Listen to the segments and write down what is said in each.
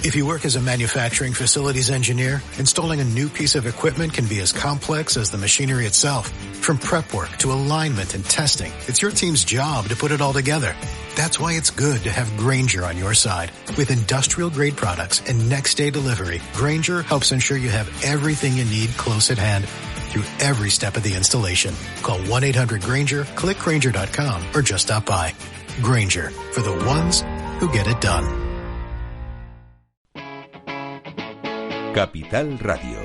If you work as a manufacturing facilities engineer, installing a new piece of equipment can be as complex as the machinery itself. From prep work to alignment and testing, it's your team's job to put it all together. That's why it's good to have Grainger on your side. With industrial-grade products and next-day delivery, Grainger helps ensure you have everything you need close at hand through every step of the installation. Call 1-800-GRAINGER, click Grainger.com, or just stop by. Grainger, for the ones who get it done. Capital Radio.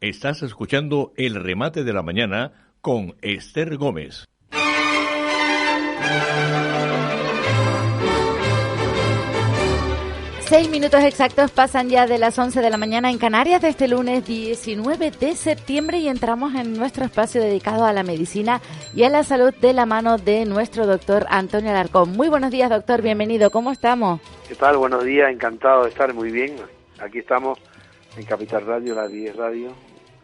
Estás escuchando El Remate de la Mañana con Esther Gómez. Seis minutos exactos pasan ya de las 11 de la mañana en Canarias de este lunes 19 de septiembre y entramos en nuestro espacio dedicado a la medicina y a la salud de la mano de nuestro doctor Antonio Alarcón. Muy buenos días, doctor, bienvenido, ¿cómo estamos? ¿Qué tal? Buenos días, encantado de estar muy bien. Aquí estamos en Capital Radio, la 10 Radio.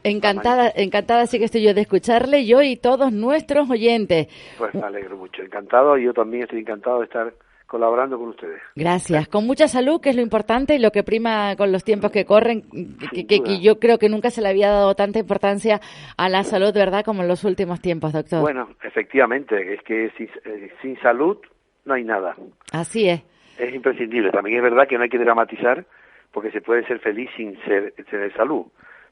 Encantada sí que estoy yo de escucharle, yo y todos nuestros oyentes. Pues me alegro mucho, encantado, y yo también estoy encantado de estar colaborando con ustedes. Gracias, con mucha salud, que es lo importante y lo que prima con los tiempos que corren, que yo creo que nunca se le había dado tanta importancia a la salud, ¿verdad?, como en los últimos tiempos, doctor. Bueno, efectivamente, es que sin salud no hay nada. Así es. Es imprescindible. También es verdad que no hay que dramatizar, porque se puede ser feliz sin tener salud.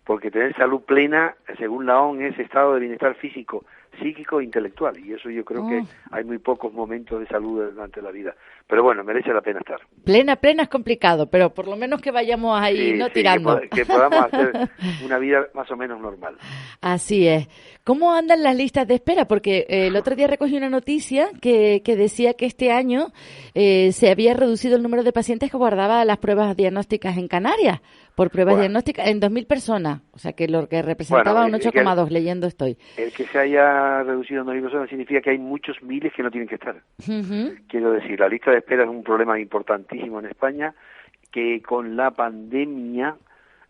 Porque tener salud plena, según la OMS, es estado de bienestar físico, psíquico e intelectual. Y eso yo creo que hay muy pocos momentos de salud durante la vida. Pero bueno, merece la pena estar. Plena es complicado, pero por lo menos que vayamos ahí, tirando. Que podamos hacer una vida más o menos normal. Así es. ¿Cómo andan las listas de espera? Porque el otro día recogí una noticia que decía que este año se había reducido el número de pacientes que guardaba las pruebas diagnósticas en Canarias. Por pruebas diagnósticas en 2.000 personas, o sea que lo que representaba un 8,2, leyendo estoy. El que se haya reducido en 2.000 personas significa que hay muchos miles que no tienen que estar. Quiero decir, la lista de espera es un problema importantísimo en España, que con la pandemia,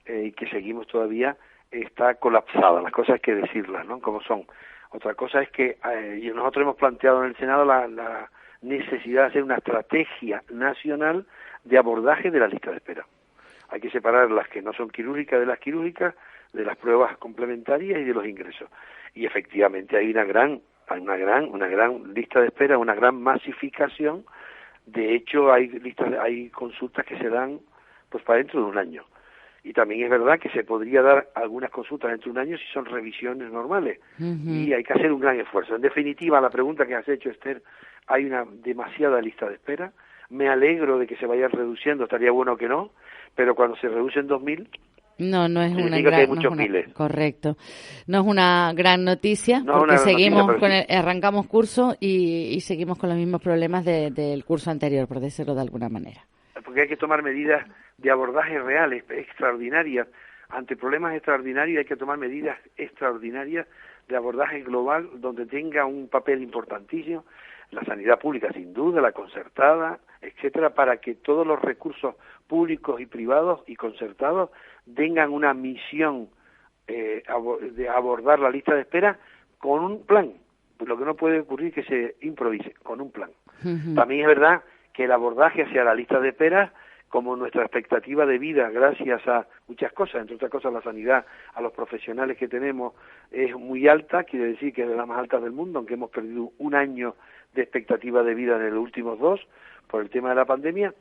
que seguimos todavía, está colapsada. Las cosas hay que decirlas, ¿no?, como son. Otra cosa es que nosotros hemos planteado en el Senado la necesidad de hacer una estrategia nacional de abordaje de la lista de espera. Hay que separar las que no son quirúrgicas de las quirúrgicas, de las pruebas complementarias y de los ingresos. Y efectivamente hay una gran lista de espera, una gran masificación. De hecho, hay consultas que se dan pues para dentro de un año. Y también es verdad que se podría dar algunas consultas dentro de un año si son revisiones normales. Y hay que hacer un gran esfuerzo. En definitiva, la pregunta que has hecho, Esther, hay una demasiada lista de espera. Me alegro de que se vaya reduciendo, estaría bueno que no, pero cuando se reducen 2.000... No es una gran, que hay muchos miles. Correcto. No es una gran noticia, porque seguimos arrancamos curso y seguimos con los mismos problemas del curso anterior, por decirlo de alguna manera. Porque hay que tomar medidas de abordaje reales, extraordinarias. Ante problemas extraordinarios hay que tomar medidas extraordinarias de abordaje global donde tenga un papel importantísimo la sanidad pública, sin duda, la concertada, etcétera, para que todos los recursos públicos y privados y concertados tengan una misión de abordar la lista de espera con un plan. Lo que no puede ocurrir es que se improvise, con un plan. También es verdad que el abordaje hacia la lista de espera, como nuestra expectativa de vida, gracias a muchas cosas, entre otras cosas la sanidad, a los profesionales que tenemos, es muy alta, quiere decir que es de las más altas del mundo, aunque hemos perdido un año de expectativa de vida en los últimos 2 por el tema de la pandemia,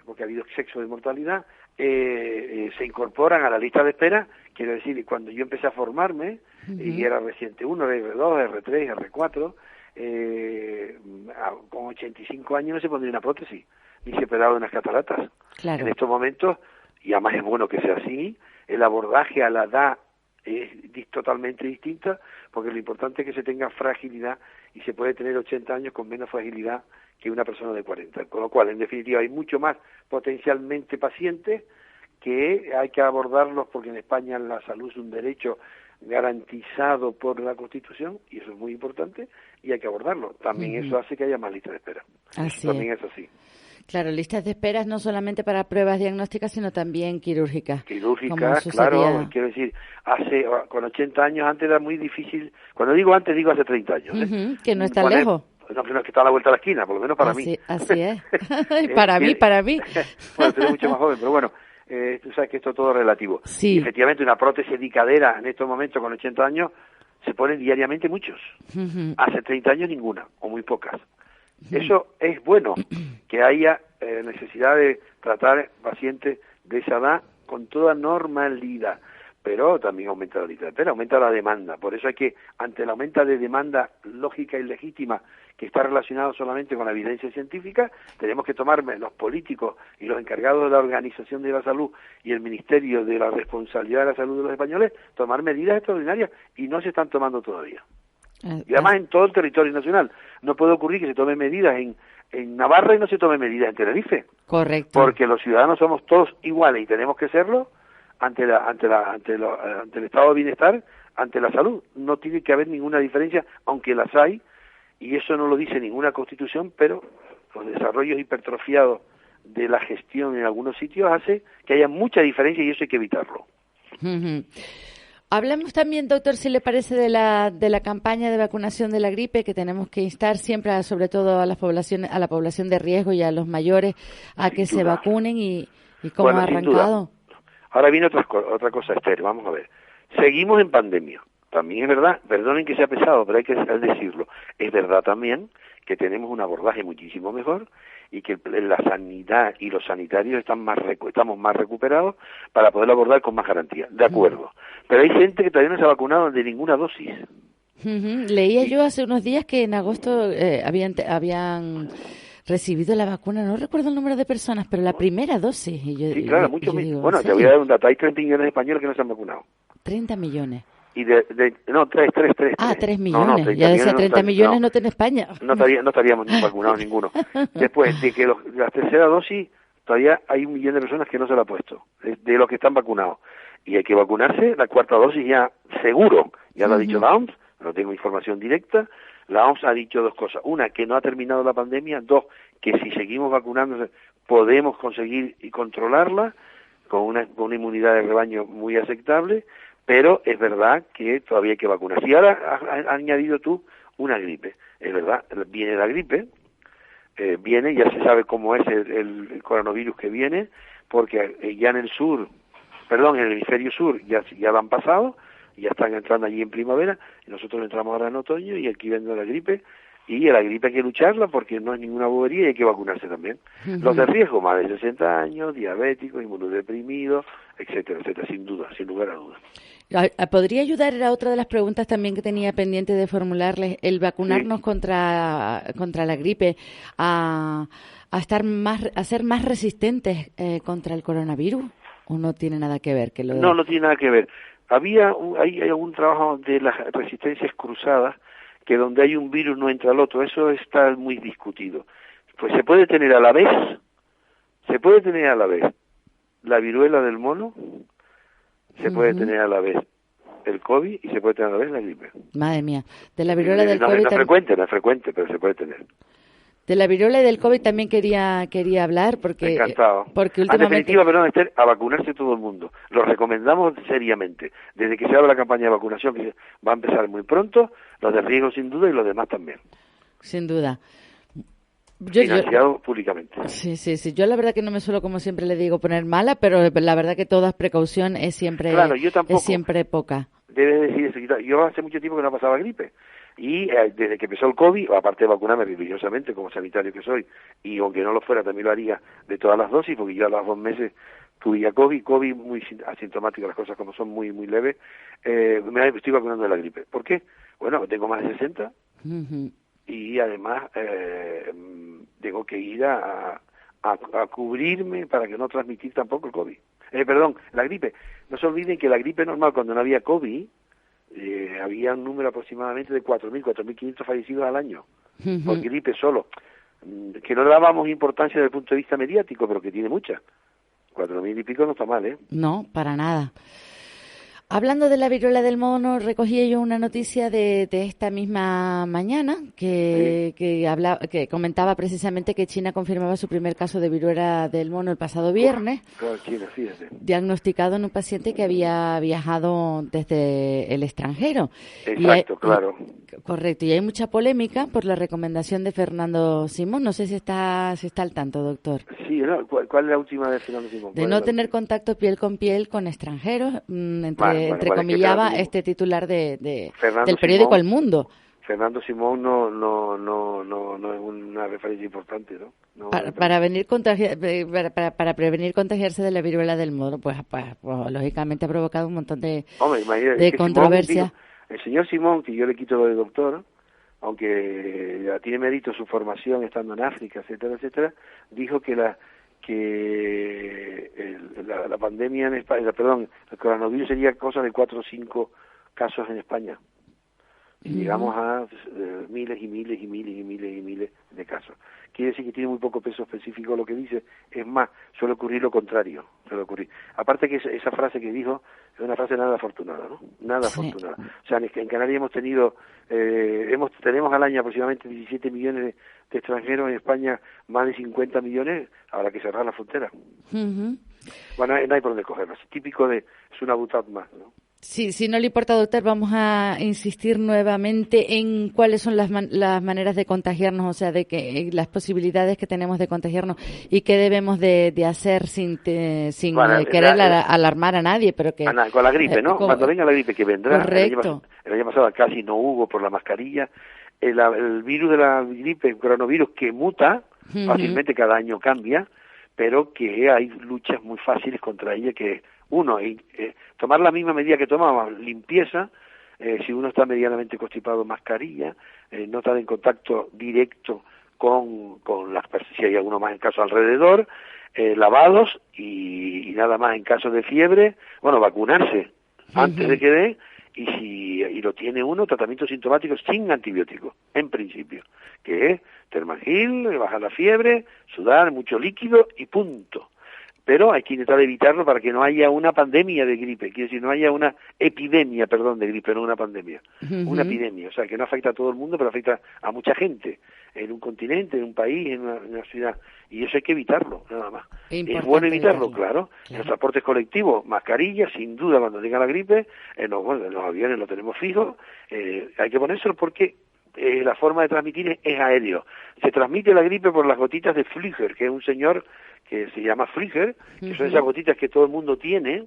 porque ha habido exceso de mortalidad, se incorporan a la lista de espera. Quiero decir, cuando yo empecé a formarme, y era reciente 1, R2, R3, R4, con 85 años no se pondría una prótesis, ni se operaba de unas cataratas. Claro. En estos momentos, y además es bueno que sea así, el abordaje a la edad es totalmente distinta, porque lo importante es que se tenga fragilidad, y se puede tener 80 años con menos fragilidad que una persona de 40. Con lo cual, en definitiva, hay mucho más potencialmente pacientes que hay que abordarlos, porque en España la salud es un derecho garantizado por la Constitución, y eso es muy importante, y hay que abordarlo. También eso hace que haya más listas de espera. Así también es así. Claro, listas de esperas no solamente para pruebas diagnósticas, sino también quirúrgicas. Quirúrgicas, claro, quiero decir, con 80 años antes era muy difícil, cuando digo antes, digo hace 30 años. Que no está lejos. no es que está a la vuelta de la esquina, por lo menos para mí. Así es. para mí. Bueno, tú eres mucho más joven, pero bueno, tú sabes que esto es todo relativo. Sí. Y efectivamente una prótesis de cadera en estos momentos con 80 años se ponen diariamente muchos. Hace 30 años ninguna, o muy pocas. Eso es bueno, que haya necesidad de tratar pacientes de esa edad con toda normalidad, pero también aumenta la lista de espera, aumenta la demanda. Por eso hay que, ante el aumento de demanda lógica y legítima que está relacionado solamente con la evidencia científica, tenemos que tomarme los políticos y los encargados de la organización de la salud y el Ministerio de la Responsabilidad de la Salud de los españoles, tomar medidas extraordinarias, y no se están tomando todavía. Y además en todo el territorio nacional. No puede ocurrir que se tomen medidas en Navarra y no se tomen medidas en Tenerife. Correcto. Porque los ciudadanos somos todos iguales y tenemos que serlo ante el estado de bienestar, ante la salud. No tiene que haber ninguna diferencia, aunque las hay, y eso no lo dice ninguna constitución, pero los desarrollos hipertrofiados de la gestión en algunos sitios hace que haya mucha diferencia, y eso hay que evitarlo. Hablamos también, doctor, si le parece, de la campaña de vacunación de la gripe, que tenemos que instar siempre, sobre todo a la población de riesgo y a los mayores, a que se vacunen, y cómo ha arrancado. Ahora viene otra cosa, Esther, vamos a ver. Seguimos en pandemia. También es verdad, perdonen que sea pesado, pero hay que decirlo. Es verdad también que tenemos un abordaje muchísimo mejor y que la sanidad y los sanitarios estamos más recuperados para poder abordar con más garantía. De acuerdo. Pero hay gente que todavía no se ha vacunado de ninguna dosis. Leía yo hace unos días que en agosto habían recibido la vacuna, no recuerdo el número de personas, pero la primera dosis. Sí, claro, muchos. Bueno, te voy a dar un dato. Hay 30 millones de españoles que no se han vacunado. 30 millones. Y no, 3. Ah, 3 millones. No, ya decía 30 millones no tiene España. No estaríamos ni vacunados ninguno. Después de que la tercera dosis, todavía hay 1 millón de personas que no se la ha puesto, de los que están vacunados. Y hay que vacunarse, la cuarta dosis ya seguro, ya lo ha dicho la OMS, no tengo información directa. La OMS ha dicho 2 cosas. Una, que no ha terminado la pandemia. 2, que si seguimos vacunándose podemos conseguir y controlarla con una inmunidad de rebaño muy aceptable. Pero es verdad que todavía hay que vacunarse. Y ahora has añadido tú una gripe. Es verdad, viene la gripe, viene, ya se sabe cómo es el coronavirus que viene, porque ya en el hemisferio sur ya lo han pasado, ya están entrando allí en primavera, y nosotros entramos ahora en otoño, y aquí viene la gripe, y la gripe hay que lucharla porque no es ninguna bobería y hay que vacunarse también. Los de riesgo, más de 60 años, diabéticos, inmunodeprimidos, etcétera, sin duda, sin lugar a dudas. ¿Podría ayudar? Era otra de las preguntas también que tenía pendiente de formularles, el vacunarnos contra la gripe, a ser más resistentes contra el coronavirus, ¿o no tiene nada que ver? No tiene nada que ver. Hay algún trabajo de las resistencias cruzadas, que donde hay un virus no entra al otro. Eso está muy discutido. Pues se puede tener a la vez la viruela del mono, se puede tener a la vez el COVID y se puede tener a la vez la gripe. Madre mía. De la viruela del COVID... No es frecuente, pero se puede tener. De la viruela y del COVID también quería hablar, porque... Encantado. Porque últimamente... En definitiva, perdón, Esther, a vacunarse todo el mundo. Lo recomendamos seriamente. Desde que se abre la campaña de vacunación, que va a empezar muy pronto, los de riesgo sin duda y los demás también. Sin duda. Financiado públicamente. Sí. Yo la verdad que no me suelo, como siempre le digo, poner mala, pero la verdad que toda precaución es siempre, claro, yo tampoco. Es siempre poca. Debes decir eso. Yo hace mucho tiempo que no pasaba gripe. Y desde que empezó el COVID, aparte de vacunarme religiosamente como sanitario que soy, y aunque no lo fuera también lo haría de todas las dosis, porque yo a los 2 meses tuve ya COVID muy asintomático, las cosas como son muy leves, me estoy vacunando de la gripe. ¿Por qué? Bueno, tengo más de 60 y además tengo que ir a cubrirme para que no transmitir tampoco el COVID. La gripe. No se olviden que la gripe normal, cuando no había COVID, había un número aproximadamente de 4.500 fallecidos al año por gripe solo, que no le dábamos importancia desde el punto de vista mediático, pero que tiene mucha. 4.000 y pico no está mal, ¿eh? No, para nada. Hablando de la viruela del mono, recogí yo una noticia de esta misma mañana que comentaba precisamente que China confirmaba su primer caso de viruela del mono el pasado viernes, Claro, China, fíjate. diagnosticado en un paciente que había viajado desde el extranjero. Exacto, claro. Correcto, y hay mucha polémica por la recomendación de Fernando Simón. No sé si está al tanto, doctor. Sí, ¿no? ¿Cuál es la última de Fernando Simón? De no tener contacto piel con piel con extranjeros, entrecomillaba este titular del periódico Simón, El Mundo. Fernando Simón no es una referencia importante, ¿no? Para prevenir contagiarse de la viruela del mono, pues lógicamente ha provocado un montón de controversia. El señor Simón, que yo le quito lo de doctor, aunque ya tiene mérito su formación estando en África, etcétera, etcétera, dijo que la pandemia en España, el coronavirus sería cosa de 4 o 5 casos en España. Y llegamos a miles y miles y miles y miles y miles de casos. Quiere decir que tiene muy poco peso específico lo que dice. Es más, suele ocurrir lo contrario. Aparte que esa frase que dijo es una frase nada afortunada, ¿no? Nada afortunada. O sea, en Canarias hemos tenido, tenemos al año aproximadamente 17 millones de extranjeros, en España más de 50 millones, habrá que cerrar la frontera. Bueno, no hay por dónde cogerlo. Es típico es una butad más, ¿no? Sí, si no le importa, doctor, vamos a insistir nuevamente en cuáles son las maneras de contagiarnos, o sea, de que las posibilidades que tenemos de contagiarnos y qué debemos de hacer sin querer alarmar a nadie, pero que con la gripe, ¿no? Cuando venga la gripe, que vendrá. Correcto. El año pasado casi no hubo por la mascarilla. El virus de la gripe, el coronavirus, que muta fácilmente, cada año cambia, pero que hay luchas muy fáciles contra ella, que uno, tomar la misma medida que tomábamos, limpieza, si uno está medianamente constipado, mascarilla, no estar en contacto directo con las personas, si hay alguno más en caso alrededor, lavados y nada más en caso de fiebre, vacunarse antes de que dé, y si lo tiene uno, tratamiento sintomático sin antibióticos, en principio, que es Termagil, bajar la fiebre, sudar, mucho líquido y punto. Pero hay que intentar evitarlo para que no haya una pandemia de gripe, quiere decir, no haya una epidemia, de gripe, no una pandemia, una epidemia, o sea, que no afecta a todo el mundo, pero afecta a mucha gente, en un continente, en un país, en una ciudad, y eso hay que evitarlo, nada más. Es bueno evitarlo, claro. En los transportes colectivos, mascarillas, sin duda, cuando tenga la gripe, en los aviones lo tenemos fijo, hay que ponérselo porque la forma de transmitir es aéreo. Se transmite la gripe por las gotitas de Flügger, que es un señor que se llama Flügger, que son esas gotitas que todo el mundo tiene,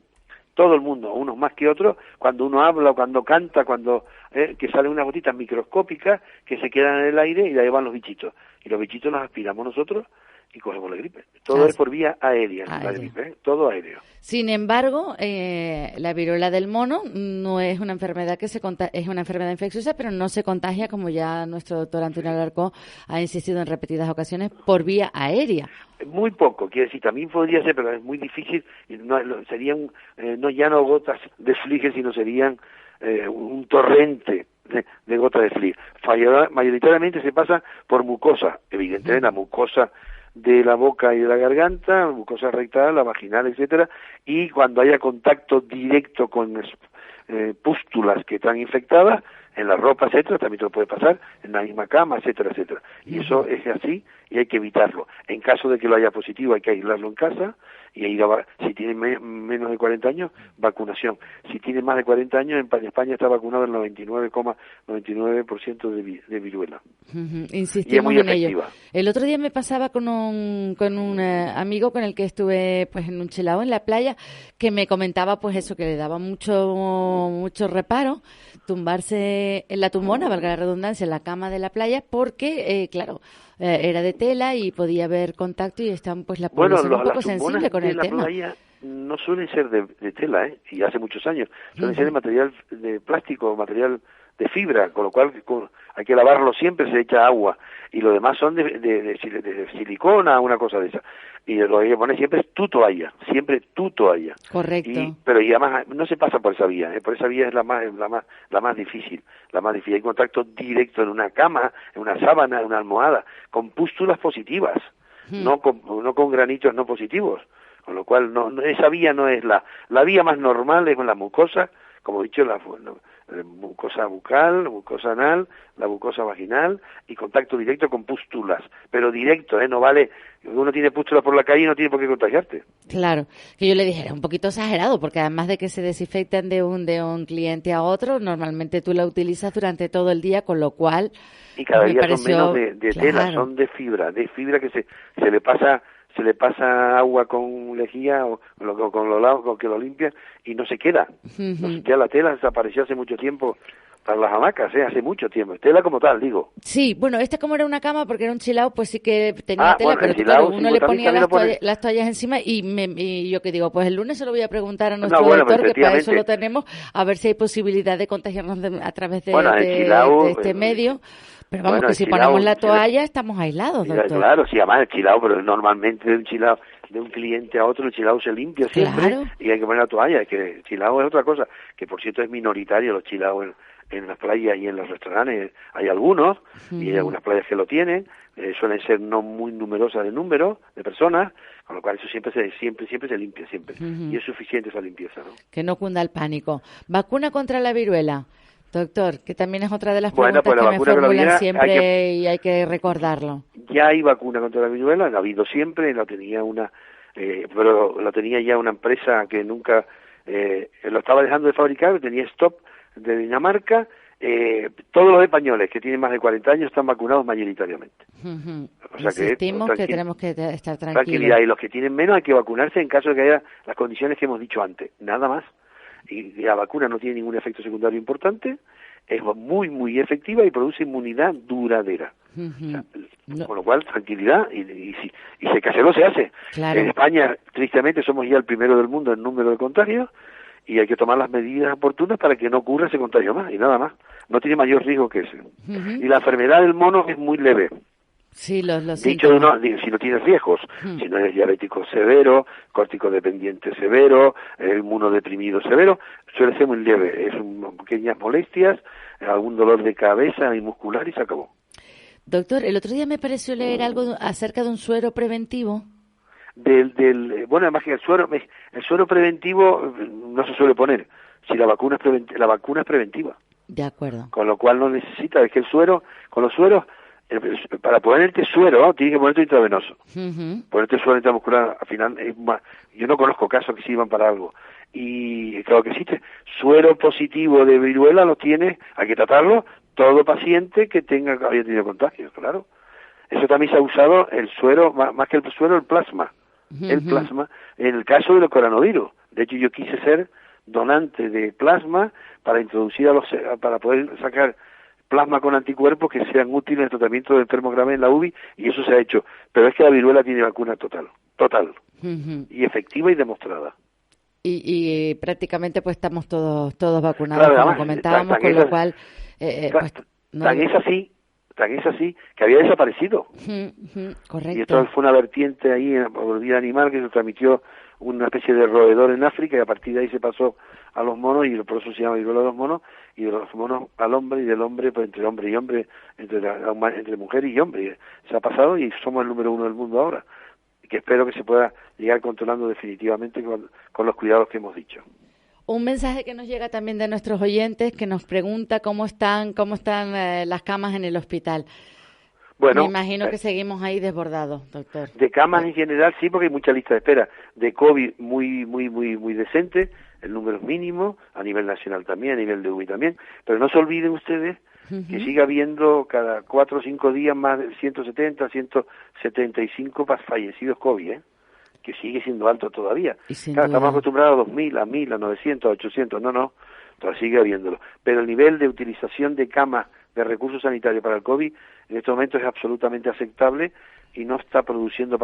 todo el mundo, unos más que otros, cuando uno habla, cuando canta, que salen unas gotitas microscópicas que se quedan en el aire y de ahí van los bichitos. Y los bichitos los aspiramos nosotros y cogemos la gripe. Todo es por vía aérea, la gripe, todo aéreo. Sin embargo, la viruela del mono no es una enfermedad es una enfermedad infecciosa, pero no se contagia, como ya nuestro doctor Antonio Alarcón ha insistido en repetidas ocasiones, por vía aérea. Muy poco, quiere decir, también podría ser, pero es muy difícil, serían ya no gotas de Flügger, sino serían un torrente de gotas de Flügger. Mayoritariamente se pasa por mucosa, evidentemente la mucosa de la boca y de la garganta, mucosa rectal, la vaginal, etcétera, y cuando haya contacto directo con pústulas que están infectadas, en la ropa, etcétera, también te lo puede pasar, en la misma cama, etcétera, etcétera. Y eso es así y hay que evitarlo. En caso de que lo haya positivo, hay que aislarlo en casa y si tiene menos de 40 años, vacunación. Si tiene más de 40 años, en España está vacunado el 99,99% de viruela. Insistimos y es muy en efectiva. Ello. El otro día me pasaba con un amigo con el que estuve pues en un chelao en la playa, que me comentaba pues eso, que le daba mucho reparo tumbarse en la tumbona, valga la redundancia, en la cama de la playa, porque, era de tela y podía haber contacto y están pues la población un poco sensible con el tema. Playa no suelen ser de tela, y hace muchos años, suelen ser de material de plástico, material de fibra, con lo cual hay que lavarlo siempre, se echa agua, y lo demás son de silicona, una cosa de esa. Y lo que hay que poner siempre es tu toalla. Correcto. Pero además no se pasa por esa vía, por esa vía es la más difícil. Hay contacto directo en una cama, en una sábana, en una almohada, con pústulas positivas, no con granitos no positivos. Con lo cual esa vía no es la vía más normal, es la mucosa como he dicho, la mucosa bucal, la mucosa anal, la mucosa vaginal y contacto directo con pústulas, pero directo, no vale, uno tiene pústulas por la calle y no tiene por qué contagiarte. Claro, que yo le dije, era un poquito exagerado, porque además de que se desinfectan de un cliente a otro, normalmente tú la utilizas durante todo el día, con lo cual... Y cada día pareció, son menos de claro, tela, son de fibra que se le pasa agua con lejía o con los lados, con que lo limpia y no se queda. Ya la tela desapareció hace mucho tiempo para las hamacas, hace mucho tiempo. Tela como tal, digo. Sí, bueno, como era una cama porque era un chill out, pues sí que tenía tela, bueno, pero chilao, claro, uno le ponía las toallas encima y yo que digo, pues el lunes se lo voy a preguntar a nuestro doctor, que para eso lo tenemos, a ver si hay posibilidad de contagiarnos a través de este medio. Pero vamos, que si ponemos la toalla estamos aislados, doctor. Claro, sí, además el chilao, pero normalmente de un cliente a otro, el chilao se limpia siempre y hay que poner la toalla. Es que el chilao es otra cosa, que por cierto es minoritario los chilaos en las playas y en los restaurantes. Hay algunos, y hay algunas playas que lo tienen, suelen ser no muy numerosas de número de personas, con lo cual eso siempre se limpia, siempre. Y es suficiente esa limpieza, ¿no? Que no cunda el pánico. ¿Vacuna contra la viruela? Doctor, que también es otra de las preguntas que me formulan siempre y hay que recordarlo. Ya hay vacuna contra la viruela, ha habido siempre, pero la tenía ya una empresa que nunca lo estaba dejando de fabricar, tenía stop de Dinamarca. Todos los españoles que tienen más de 40 años están vacunados mayoritariamente. O sea insistimos que tenemos que estar tranquilos. Tranquilidad, y los que tienen menos hay que vacunarse en caso de que haya las condiciones que hemos dicho antes, nada más. Y la vacuna no tiene ningún efecto secundario importante, es muy, muy efectiva y produce inmunidad duradera. Con lo cual, tranquilidad, y si se hace, se hace. Claro. En España, tristemente, somos ya el primero del mundo en número de contagios, y hay que tomar las medidas oportunas para que no ocurra ese contagio más, y nada más. No tiene mayor riesgo que ese. Y la enfermedad del mono es muy leve. Sí, dicho si no tienes riesgos, si no eres diabético severo, corticodependiente severo, inmunodeprimido severo, suele ser muy leve, pequeñas molestias, algún dolor de cabeza y muscular y se acabó. Doctor, el otro día me pareció leer algo acerca de un suero preventivo. Bueno, además que el suero preventivo no se suele poner, si la vacuna es preventiva. De acuerdo. Con lo cual no necesita, es que con los sueros, para ponerte suero, tienes que ponerte intravenoso. Ponerte suero intramuscular, al final, yo no conozco casos que sirvan para algo. Y claro que existe. Suero positivo de viruela lo tiene, hay que tratarlo, todo paciente que haya tenido contagio, claro. Eso también se ha usado el suero, más que el suero, el plasma. El plasma, en el caso de los coronavirus. De hecho, yo quise ser donante de plasma para introducir para poder sacar plasma con anticuerpos que sean útiles en el tratamiento de enfermos graves en la UBI, y eso se ha hecho. Pero es que la viruela tiene vacuna total, y efectiva y demostrada. Y prácticamente pues estamos todos vacunados, claro, como además, comentábamos, con lo cual... tan es así que había desaparecido. Correcto. Y esto fue una vertiente ahí por vida animal que se transmitió una especie de roedor en África, y a partir de ahí se pasó a los monos, y por eso se llama viruela de los monos, y de los monos al hombre, y del hombre pues entre hombre y hombre, entre mujer y hombre. Se ha pasado y somos el número 1 del mundo ahora, y que espero que se pueda llegar controlando definitivamente con los cuidados que hemos dicho. Un mensaje que nos llega también de nuestros oyentes, que nos pregunta cómo están las camas en el hospital. Bueno, me imagino que seguimos ahí desbordados, doctor. De camas en general sí, porque hay mucha lista de espera. De COVID muy decente, el número es mínimo, a nivel nacional también, a nivel de UBI también. Pero no se olviden ustedes que sigue habiendo cada 4 o 5 días más de 170, 175 fallecidos COVID, que sigue siendo alto todavía. Claro, estamos acostumbrados a 2.000, a 1.000, a 900, a 800, no, todavía sigue habiéndolo. Pero el nivel de utilización de camas de recursos sanitarios para el COVID en este momento es absolutamente aceptable y no está produciendo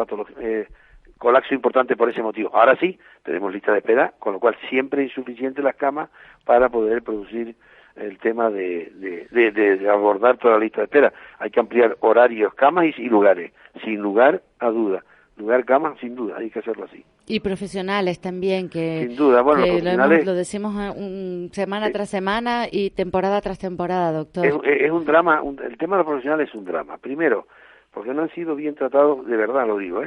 colapso importante por ese motivo. Ahora sí, tenemos lista de espera, con lo cual siempre es insuficiente las camas para poder producir el tema de abordar toda la lista de espera. Hay que ampliar horarios, camas y lugares, sin lugar a duda. Lugar, camas, sin duda, hay que hacerlo así. Y profesionales también, que, sin duda, bueno, que profesionales, lo decimos semana tras semana y temporada tras temporada, doctor. Es un drama, el tema de los profesionales es un drama. Primero, porque no han sido bien tratados, de verdad lo digo,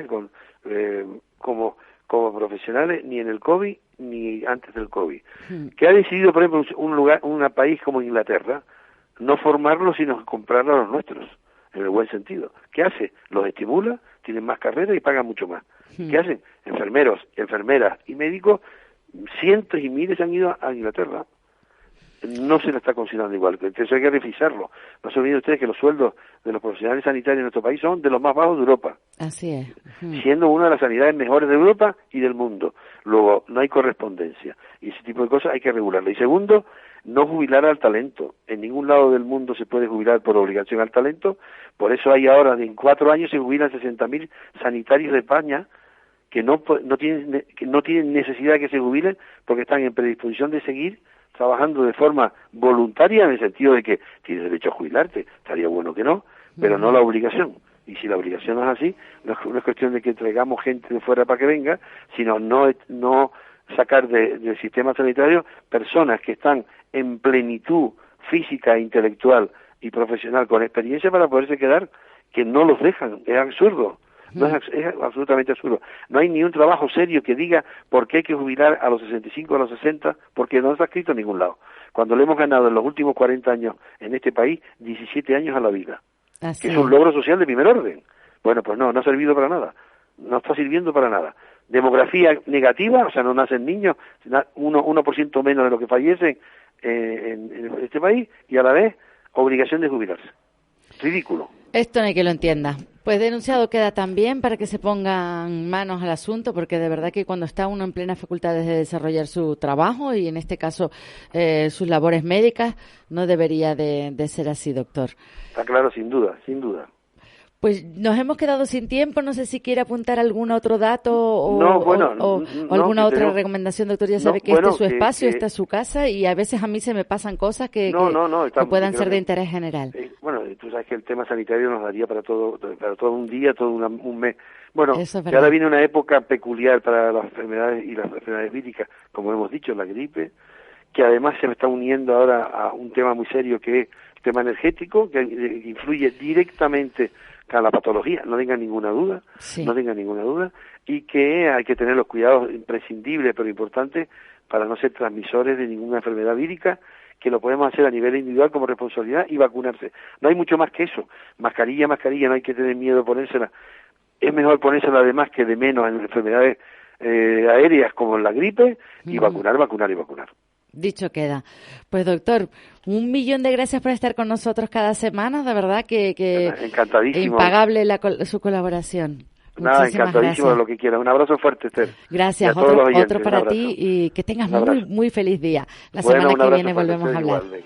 como como profesionales ni en el COVID ni antes del COVID. Que ha decidido, por ejemplo, un país como Inglaterra, no formarlos sino comprarlos a los nuestros, en el buen sentido. ¿Qué hace? Los estimula, tienen más carrera y pagan mucho más. ¿Qué hacen? Enfermeros, enfermeras y médicos, cientos y miles han ido a Inglaterra. No se lo está considerando igual, entonces hay que revisarlo. No se olviden ustedes que los sueldos de los profesionales sanitarios en nuestro país son de los más bajos de Europa. Así es. Siendo una de las sanidades mejores de Europa y del mundo. Luego, no hay correspondencia. Y ese tipo de cosas hay que regularlo. Y segundo, no jubilar al talento. En ningún lado del mundo se puede jubilar por obligación al talento. Por eso hay ahora, en 4 años, se jubilan 60.000 sanitarios de España que no tienen necesidad de que se jubilen porque están en predisposición de seguir trabajando de forma voluntaria, en el sentido de que tienes derecho a jubilarte, estaría bueno que no, pero no la obligación. Y si la obligación no es así, no es cuestión de que traigamos gente de fuera para que venga, sino no sacar del sistema sanitario personas que están en plenitud física, intelectual y profesional con experiencia para poderse quedar, que no los dejan. Es absurdo. No es absolutamente absurdo. No hay ni un trabajo serio que diga por qué hay que jubilar a los 65, a los 60, porque no está escrito en ningún lado. Cuando le hemos ganado en los últimos 40 años en este país 17 años a la vida, que es un logro social de primer orden. Bueno, pues no ha servido para nada. No está sirviendo para nada. Demografía negativa, o sea, no nacen niños, 1% menos de lo que fallecen en este país, y a la vez obligación de jubilarse. Ridículo. Esto no hay que lo entienda. Pues denunciado queda también para que se pongan manos al asunto, porque de verdad que cuando está uno en plenas facultades de desarrollar su trabajo y en este caso sus labores médicas, no debería de ser así, doctor. Está claro, sin duda, sin duda. Pues nos hemos quedado sin tiempo, no sé si quiere apuntar algún otro dato o alguna otra recomendación, doctor. Ya sabe que este es su espacio, esta es su casa y a veces a mí se me pasan cosas que puedan ser de interés general. Bueno, tú sabes que el tema sanitario nos daría para todo un día, todo un mes. Bueno, que ahora viene una época peculiar para las enfermedades y las enfermedades víricas, como hemos dicho, la gripe, que además se me está uniendo ahora a un tema muy serio que es el tema energético, que influye directamente a la patología, no tengan ninguna duda, y que hay que tener los cuidados imprescindibles pero importantes para no ser transmisores de ninguna enfermedad vírica, que lo podemos hacer a nivel individual como responsabilidad y vacunarse. No hay mucho más que eso. Mascarilla, no hay que tener miedo de ponérsela. Es mejor ponérsela de más que de menos en enfermedades aéreas como la gripe, y vacunar. Dicho queda. Pues doctor, 1.000.000 de gracias por estar con nosotros cada semana, de verdad que encantadísimo. Impagable su colaboración. Nada, Muchísimas encantadísimo gracias. de lo que quieras. Un abrazo fuerte, Esther. Gracias, otro para ti y que tengas muy feliz día. La semana que viene volvemos a hablar. Igual,